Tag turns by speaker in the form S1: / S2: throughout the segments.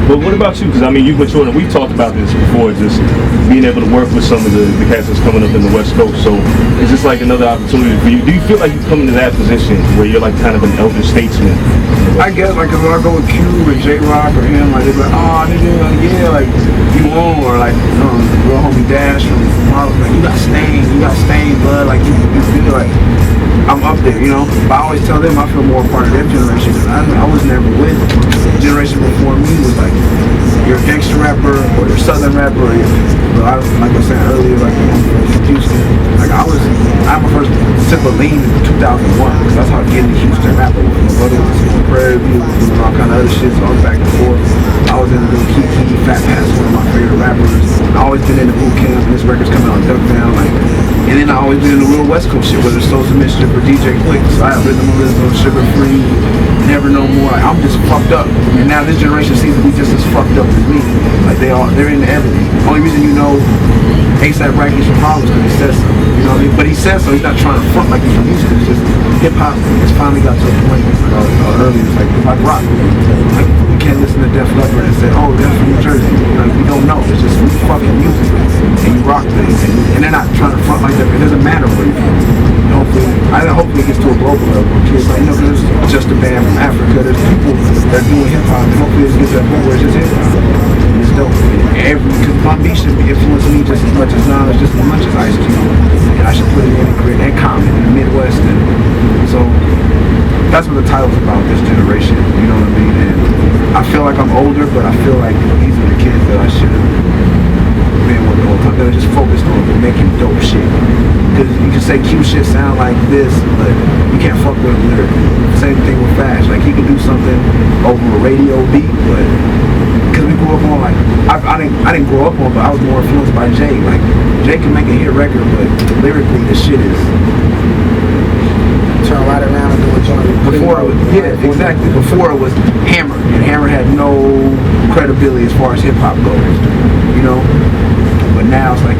S1: But what about you? Because I mean, you've matured, and we've talked about this before. Just being able to work with some of the cats that's coming up in the West Coast. So is this like another opportunity for you? Do you feel like you come into that position where you're like kind of an elder statesman?
S2: I guess like when I go with Q or J Rock or him, like they're like, oh nigga, like, yeah, like you on, or like real homie Dash from Marvel, like you got stained blood, like you feel like I'm up there, you know. But I always tell them I feel more a part of their generation because I was never with the generation before me was like you're a gangster rapper or you're a southern rapper. Or like I was saying earlier, like from Houston, like I had my first sip of lean in 2001 because that's how getting to Houston rapper was. My brother was in Prairie View, doing all kind of other shit, so I was back and forth. I was in the little Kiki, Fat Pass, one of my favorite rappers. I always been in the boot camp, and this record's coming out Duck Down, like. And then I always been in the real West Coast shit, whether it's Soul Submission or DJ Quick. So I have Rhythm Sugar Free, Never No More. Like, I'm just fucked up. And now this generation seems to be just as fucked up as me. Like they're into everything. The only reason you know ASAP Rocky's from Harlem is because he says so. You know what I mean? But he says so. He's not trying to front like he's from Houston. It's just hip hop has finally got to a point earlier. It's like rock. Like you can't listen to Def Leppard and say, oh, they're from New Jersey. Like we don't know. It's just fucking music. And you rock things. And they're not trying to front like that. It doesn't matter where you're from. Hopefully it gets to a global level. Kids like, you know, there's just a band from Africa. There's people that are doing hip hop. And hopefully it gets to that point where it's just hip hop. And it's dope. Because Bun B should influence me just as much as Nas, just as much as Ice Cube. And I should put it in Grit and Common in the Midwest. And so that's what the title's about, this generation. You know what I mean? And I feel like I'm older, but I feel like these are the kids that I should have been with the whole time. That are just focused on making dope shit. Because you can say Q shit sound like this, but you can't fuck with a lyric. Same thing with Fash. Like he can do something over a radio beat, but because we grew up on like I didn't grow up on, but I was more influenced by Jay. Like Jay can make a hit record, but lyrically the shit is
S3: turn right around and do a joint.
S2: Before it was, yeah, exactly. Before it was Hammer, and Hammer had no credibility as far as hip hop goes. You know, but now it's like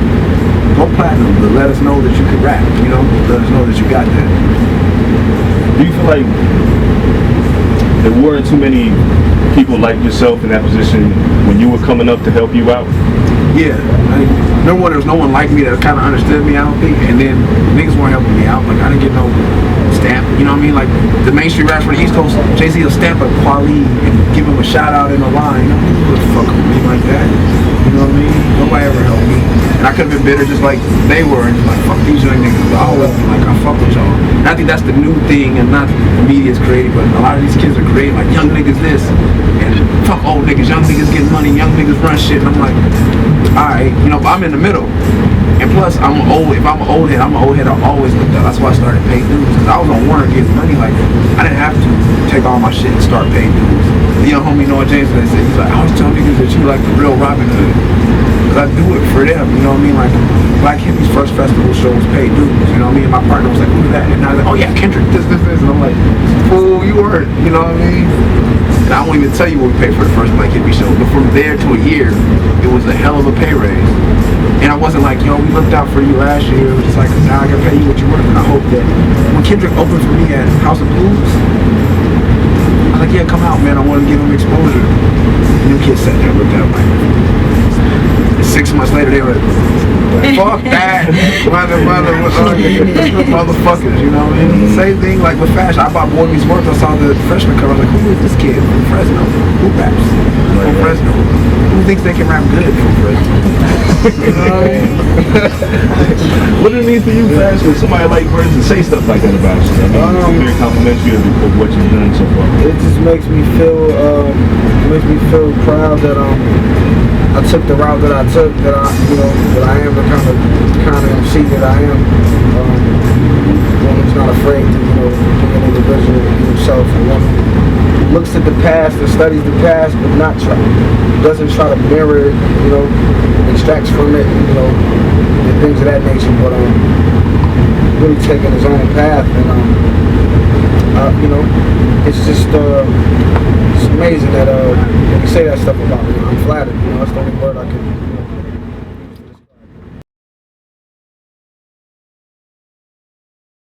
S2: go platinum, but let us know that you can rap. You know, let us know that you got that.
S1: Do you feel like there weren't too many people like yourself in that position when you were coming up to help you out?
S2: Yeah, there was no one like me that kind of understood me, I don't think, and then niggas weren't helping me out. Like, I didn't get no stamp, you know what I mean? Like, the Main Street raps for the East Coast, Jay-Z will stamp a Quali and give him a shout out in a line. You know, what the fuck with me like that? You know what I mean? Nobody ever helped me. And I could have been bitter just like they were, and just like, fuck these young niggas. But I always been like, I fuck with y'all. And I think that's the new thing, and not the media's creating, but a lot of these kids are creating, like, young niggas this, and fuck old niggas, young niggas getting money, young niggas run shit, and I'm like, alright, you know, but I'm in the middle. And plus, if I'm an old head, I always looked up. That's why I started paying dues. Because I was on Warner getting money. Like, I didn't have to take all my shit and start paying dues. The young homie Noah James, they said, he's like, I always tell niggas that you like the real Robin Hood. Because I do it for them, you know what I mean? Like, Black Hippie's first festival show was paid dues, you know what I mean? And my partner was like, who's that? And I was like, oh yeah, Kendrick, this. And I'm like, fool, you heard, you know what I mean? And I won't even tell you what we paid for the first Black Hippie show. But from there to a year, it was a hell of a pay raise. And I wasn't like, yo, we looked out for you last year. It was just like, now I can pay you what you're worth. And I hope that when Kendrick opened for me at House of Blues, I was like, yeah, come out, man. I want to give him exposure. And them kids sat there and looked at him like, 6 months later, they were like, fuck that. Motherfuckers, you know what I mean? Same thing like with Fashion. I bought Boy Meets World. I saw the freshman cover. I was like, who is this kid from Fresno? Who raps from Fresno? Who thinks they can rap good from Fresno? You know what I mean?
S1: What does it mean for you, Fash, when somebody like Murs and say stuff like that about you? I mean, it's very complimentary of what you've done so far.
S3: It just makes me feel proud that I took the route that I took, that I am the kind of MC that I am. One who's not afraid to, be an individual, be himself, and one who looks at the past and studies the past, but doesn't try to mirror it, extracts from it, and things of that nature, but really taking his own path, and it's just it's amazing that when you say that stuff about me, I'm flattered. That's the only word I can.